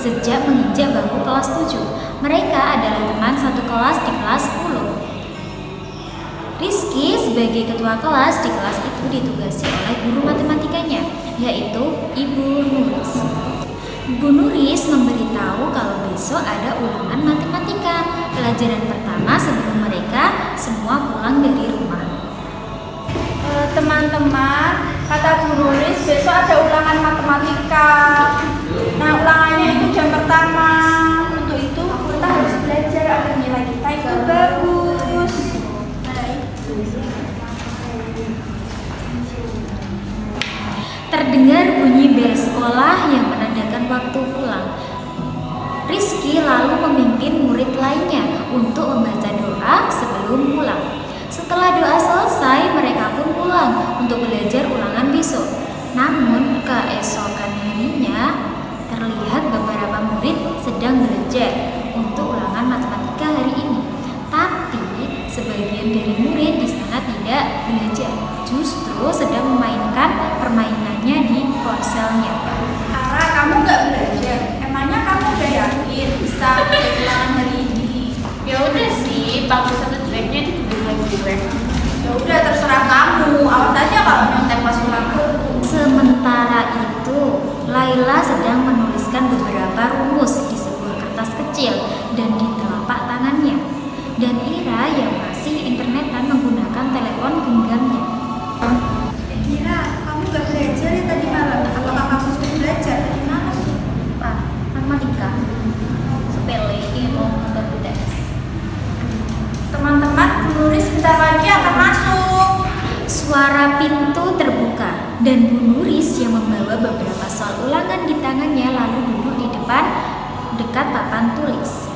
sejak menginjak bangku kelas 7. Mereka adalah teman satu kelas di kelas 10. Rizky sebagai ketua kelas di kelas itu ditugasi oleh guru matematikanya, yaitu Ibu Nuris. Bu Nuris memberitahu kalau besok ada ulangan matematika, pelajaran pertama sebelum mereka semua pulang dari rumah. Teman-teman, kata Bu Nuris besok ada ulangan matematika. Nah, ulangannya itu jam pertama. Untuk itu kita harus belajar agar nilai kita itu bagus. Terdengar bunyi bel sekolah yang menandakan waktu pulang. Rizky lalu memimpin murid lainnya untuk membaca doa sebelum pulang. Setelah doa selesai, mereka pun pulang untuk belajar ulangan besok. Namun keesokan harinya terlihat beberapa murid sedang belajar untuk ulangan matematika hari ini. Tapi sebagian dari murid di sana tidak belajar, justru sedang memainkan permainannya di ponselnya. Ara, kamu nggak belajar? Emangnya kamu udah yakin bisa ulangan hari ini? Ya udah sih, bagus atau jeleknya itu juga lagi gue. Ya udah terserah kamu. Awas aja kalau nyontek pas ulangan. Sementara itu, Laila sedang menuliskan beberapa rumus di sebuah kertas kecil dan di telapak tangannya. Dan Ira yang masih internetan menggunakan telepon genggamnya. Ira, kamu nggak belajar ya tadi malam? Apakah kamu sudah belajar tadi malam? Pak, matematika sepele ilmu atau tidak? Teman-teman, Bu Nuris sebentar lagi akan masuk. Suara pintu terbuka dan Bu Nuris yang membawa beberapa soal ulangan di tangannya lalu duduk di depan dekat papan tulis.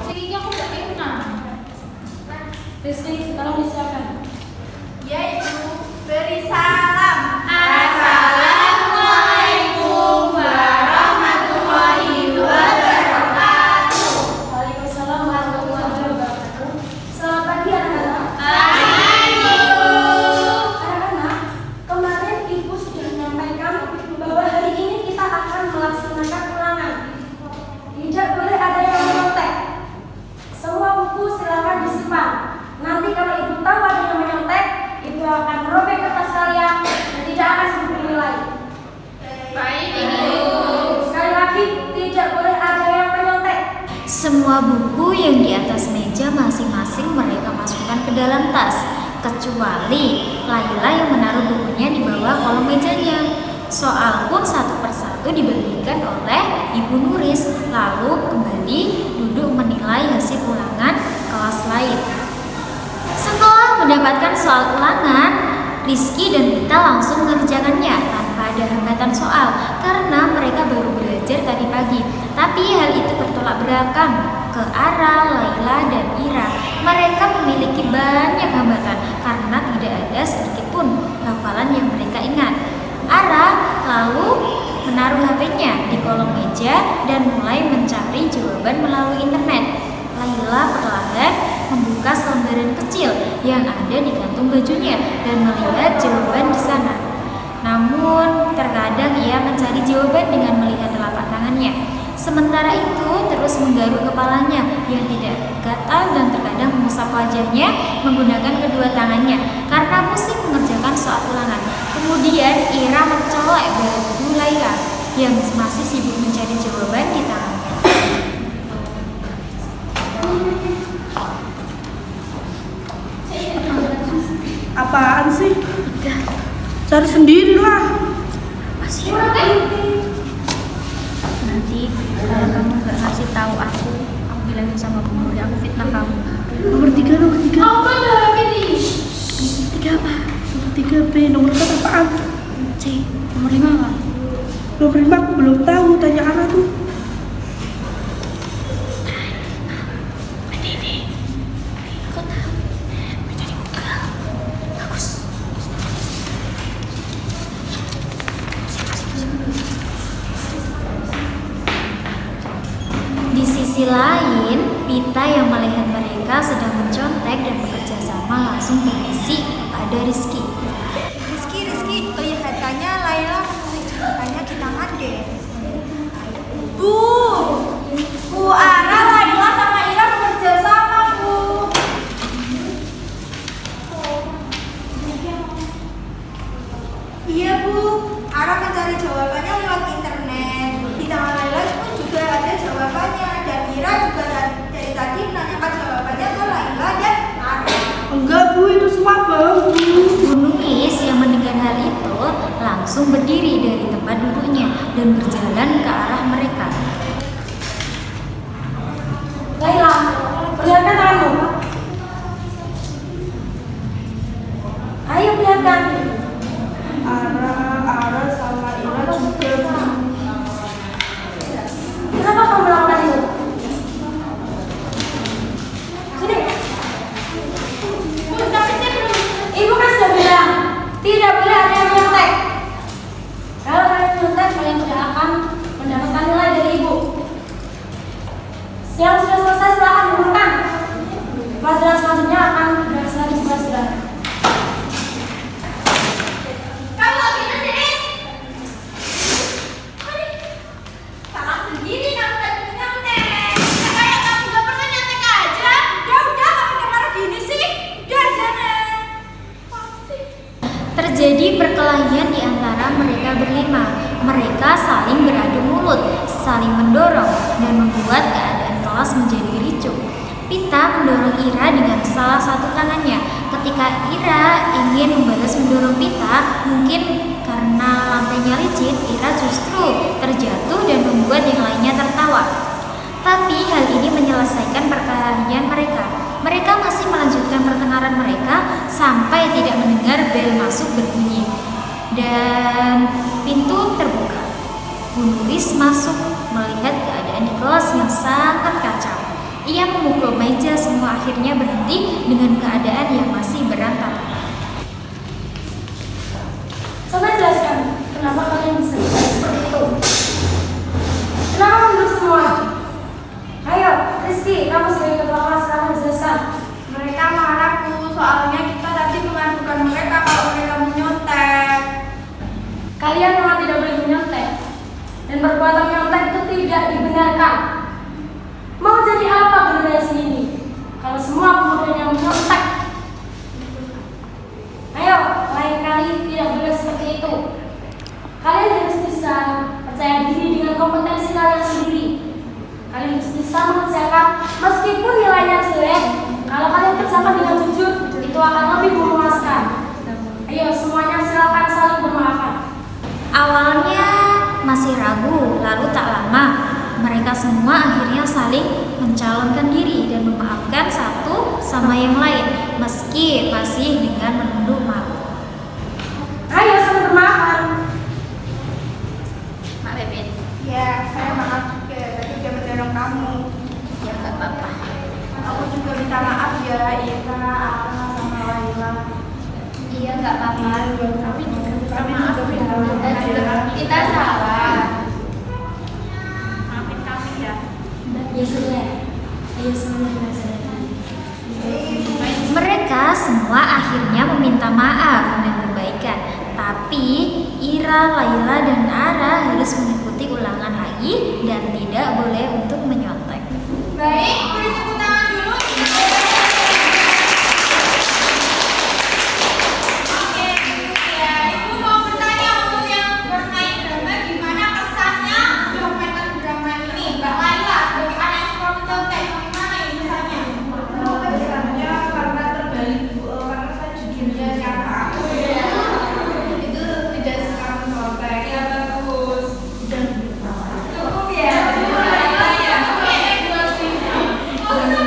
Jadi aku gak enak. Rizky, tolong disiapkan. Ya Ibu, beri salam. Assalamualaikum warahmatullahi wabarakatuh. Waalaikumsalam warahmatullahi wabarakatuh. Selamat pagi anak-anak. Anak-anak, kemarin Ibu sudah menyampaikan bahwa hari ini kita akan melaksanakan ulangan. Tidak boleh ada yang menyontek. Semua buku silakan disimpan. Nanti kalau Ibu tahu ada yang menyontek, Ibu akan merobek kertas kalian dan tidak akan diberi nilai. Baik, Ibu. Sekali lagi, tidak boleh ada yang menyontek. Semua buku yang di atas meja masing-masing mereka masukkan ke dalam tas, kecuali Laila yang menaruh bukunya di bawah kolong mejanya. Soal pun satu persatu dibagikan oleh Ibu Nuris, lalu kembali duduk menilai hasil ulangan kelas lain. Setelah mendapatkan soal ulangan, Rizky dan Vita langsung mengerjakannya tanpa ada hambatan soal karena mereka baru belajar tadi pagi. Tapi hal itu bertolak belakang ke arah Laila dan Ira. Mereka memiliki banyak hambatan karena tidak ada sedikit pun hafalan yang mereka ingat. Ara lalu menaruh HP-nya di kolong meja dan mulai mencari jawaban melalui internet. Laila perlahan membuka selembaran kecil yang ada di kantung bajunya dan melihat jawaban di sana. Namun, terkadang ia mencari jawaban dengan melihat telapak tangannya. Sementara itu, terus menggaruk kepalanya yang tidak gatal dan terkadang mengusap wajahnya menggunakan kedua tangannya karena pusing mengerjakan soal ulangan. Kemudian, Ira mencolek baju Laila yang masih sibuk mencari jawaban di tangannya. Apaan sih? Cari sendirilah. Nanti kalau kamu gak ngasih tahu aku bilangin sama Bu Nuri, aku fitnah kamu. Nomor 3, nomor 3. Apa dah ini? Nomor 3 apa? Nomor 3 B, nomor 4 apaan? C. Nomor 5 apa? Nomor 5 aku belum tahu, tanya Ara tuh. Kau tahu? Baca di Google. Bagus. Di sisi lain, Pita yang melihat mereka sedang mencontek dan bekerja sama langsung berbisik kepada Rizky. Rizky, kelihatannya Laila menulis jawabannya di tangan deh. Bu, langsung berdiri dari tempat duduknya dan berjalan ke arah mereka. Laila, perlihatkan tanganmu. Ayo perlihatkan. Ara sama Ira juga. Kenapa kamu melakukan itu? Sini. Tapi saya belum. Ibu kan sudah bilang tidak boleh ada yang menyontek. Kalau kalian menyontek, kalian tidak akan mendapatkan nilai dari ibu. Siang sudah selesai, silakan dudukkan. Pelajaran selanjutnya akan berhasil dibuka saudara. Kamu lagi sini. Salah sendiri kamu tadi nyontek. Kayak kamu gak pernah nyontek aja. Udah kamu marah gini sih. Udah jangan. Terjadi perkelahian di antara mereka berlima. Mereka saling beradu mulut, saling mendorong, dan membuat keadaan kelas menjadi ricuh. Pita mendorong Ira dengan salah satu tangannya. Ketika Ira ingin membalas mendorong Pita, mungkin karena lantainya licin, Ira justru terjatuh dan membuat yang lainnya tertawa. Tapi hal ini menyelesaikan perkelahian mereka. Mereka masih melanjutkan pertengkaran mereka sampai tidak mendengar bel masuk berbunyi. Dan pintu terbuka. Bu Nuris masuk melihat keadaan di kelas yang sangat kacau. Ia memukul meja, semua akhirnya berhenti dengan keadaan yang masih berantakan. Coba jelaskan, kenapa kalian bisa bicara seperti itu? Kenapa mundur semua? Ayo, Rizky, kamu sebagai ketua kelas, silahkan jelaskan. Mereka marah Bu, soalnya kita tadi mengadukan mereka kalau mereka menyontek. Kalian memang tidak boleh menyontek, dan perbuatan menyontek itu tidak dibenarkan. Mau jadi apa generasi ini kalau semua pemuda yang menyontek? Ayo, lain kali tidak boleh seperti itu. Kalian harus bisa percaya diri dengan kompetensi kalian sendiri. Kalian harus bisa mengerjakan meskipun nilainya jelek. Kalau kalian kerjakan dengan jujur, itu akan lebih memuaskan. Ayo, semuanya silakan saling bermaafan. Awalnya masih ragu, lalu tak lama mereka semua akhirnya saling mencalonkan diri dan memaafkan satu sama yang lain, meski masih dengan menunduk malu. Ayo, saling bermaafan. Mak Bebet, Ya, saya maaf juga. Tadi udah mendorong kamu. ya nggak apa-apa. Aku juga minta maaf ya, Ira, Ara, sama Laila. Iya nggak apa-apa. Kami juga kita salah. Maafin kami ya. Ya sudah. Ayo semuanya belajar. Mereka semua akhirnya meminta maaf dan perbaikan. Tapi Ira, Laila, dan Ara harus mengikuti ulangan lagi dan tidak boleh untuk menyontek. Baik, beri tepuk tangan dulu. Oke, ya. Ibu mau bertanya untuk yang bermain drama, gimana kesannya bermain drama ini? Mbak Laila, sebagai anak yang suka mencontek, gimana ini kesannya? Kesannya karena terbalik Bu, karena saya jujurnya nyata aku ya. Itu tidak suka mencontek. Ya bagus. Cukup ya. Laila ya. Oke, 2 Dan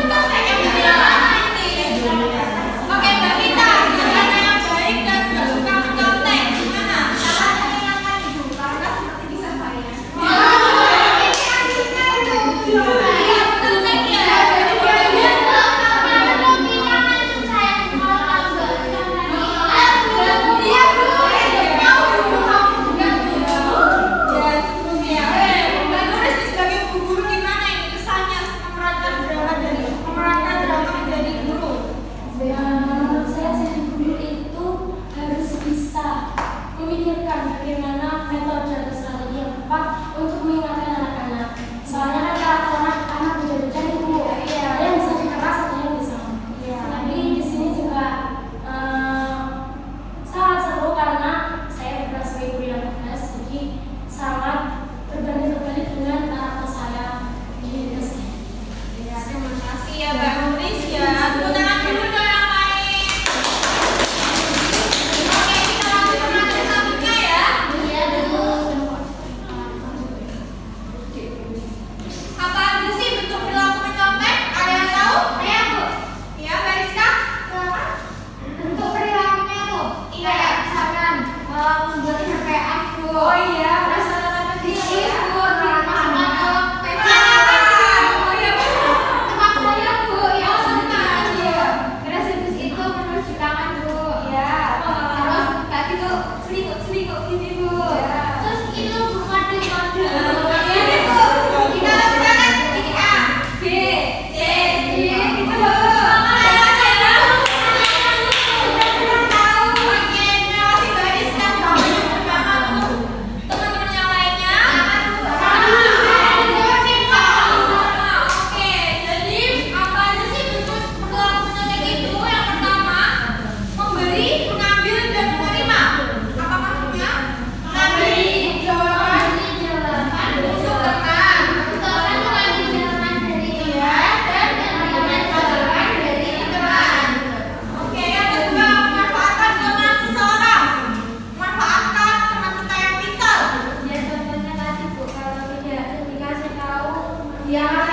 Yang mana